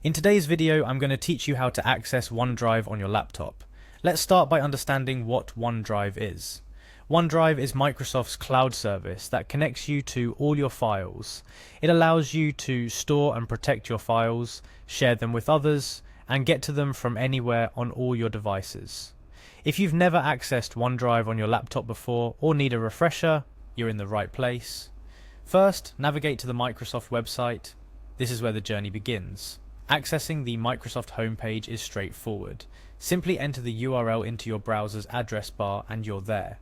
In today's video, I'm going to teach you how to access OneDrive on your laptop. Let's start by understanding what OneDrive is. OneDrive is Microsoft's cloud service that connects you to all your files. It allows you to store and protect your files, share them with others, and get to them from anywhere on all your devices. If you've never accessed OneDrive on your laptop before or need a refresher, you're in the right place. First, navigate to the Microsoft website. This is where the journey begins. Accessing the Microsoft homepage is straightforward. Simply enter the URL into your browser's address bar and you're there.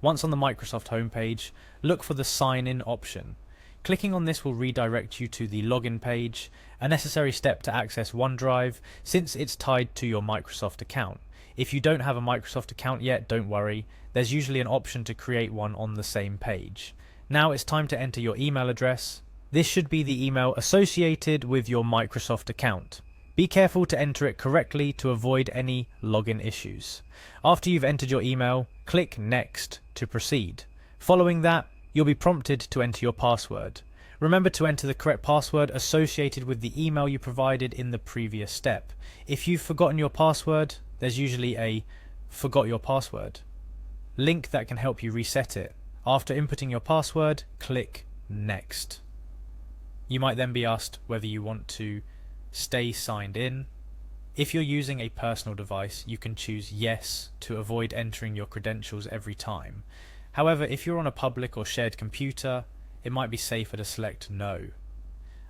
Once on the Microsoft homepage, look for the Sign In option. Clicking on this will redirect you to the login page, a necessary step to access OneDrive since it's tied to your Microsoft account. If you don't have a Microsoft account yet, don't worry. There's usually an option to create one on the same page. Now it's time to enter your email address. This should be the email associated with your Microsoft account. Be careful to enter it correctly to avoid any login issues. After you've entered your email, click Next to proceed. Following that, you'll be prompted to enter your password. Remember to enter the correct password associated with the email you provided in the previous step. If you've forgotten your password, there's usually a Forgot Your Password link that can help you reset it. After inputting your password, click Next. You might then be asked whether you want to stay signed in. If you're using a personal device, you can choose Yes to avoid entering your credentials every time. However, if you're on a public or shared computer, it might be safer to select No.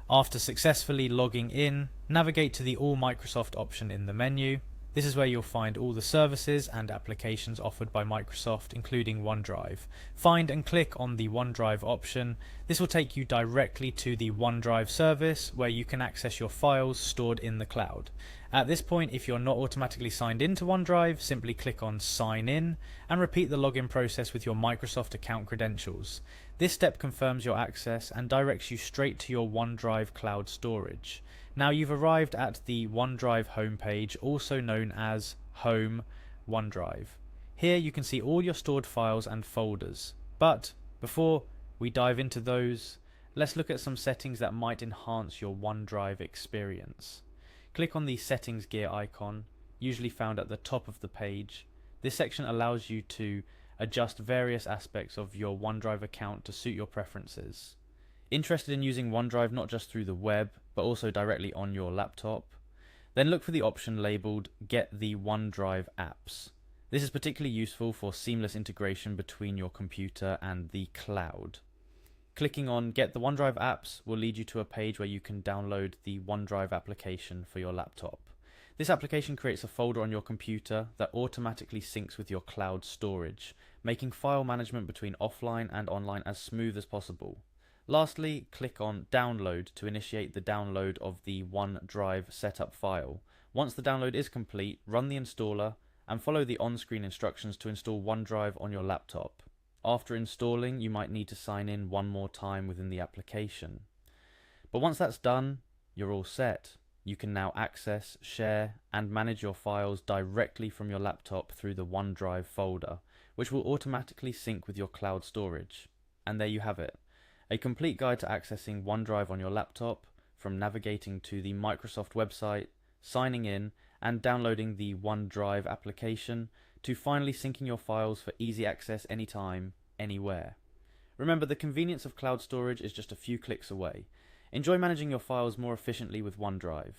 After successfully logging in, navigate to the All Microsoft option in the menu. This is where you'll find all the services and applications offered by Microsoft, including OneDrive. Find and click on the OneDrive option. This will take you directly to the OneDrive service where you can access your files stored in the cloud. At this point, if you're not automatically signed into OneDrive, simply click on Sign In and repeat the login process with your Microsoft account credentials. This step confirms your access and directs you straight to your OneDrive cloud storage. Now you've arrived at the OneDrive homepage, also known as Home OneDrive. Here you can see all your stored files and folders. But before we dive into those, let's look at some settings that might enhance your OneDrive experience. Click on the Settings gear icon, usually found at the top of the page. This section allows you to adjust various aspects of your OneDrive account to suit your preferences. Interested in using OneDrive not just through the web, but also directly on your laptop? Then look for the option labelled Get the OneDrive Apps. This is particularly useful for seamless integration between your computer and the cloud. Clicking on Get the OneDrive Apps will lead you to a page where you can download the OneDrive application for your laptop. This application creates a folder on your computer that automatically syncs with your cloud storage, making file management between offline and online as smooth as possible. Lastly, click on Download to initiate the download of the OneDrive setup file. Once the download is complete, run the installer and follow the on-screen instructions to install OneDrive on your laptop. After installing, you might need to sign in one more time within the application. But once that's done, you're all set. You can now access, share, and manage your files directly from your laptop through the OneDrive folder, which will automatically sync with your cloud storage. And there you have it. A complete guide to accessing OneDrive on your laptop, from navigating to the Microsoft website, signing in, and downloading the OneDrive application, to finally syncing your files for easy access anytime, anywhere. Remember, the convenience of cloud storage is just a few clicks away. Enjoy managing your files more efficiently with OneDrive.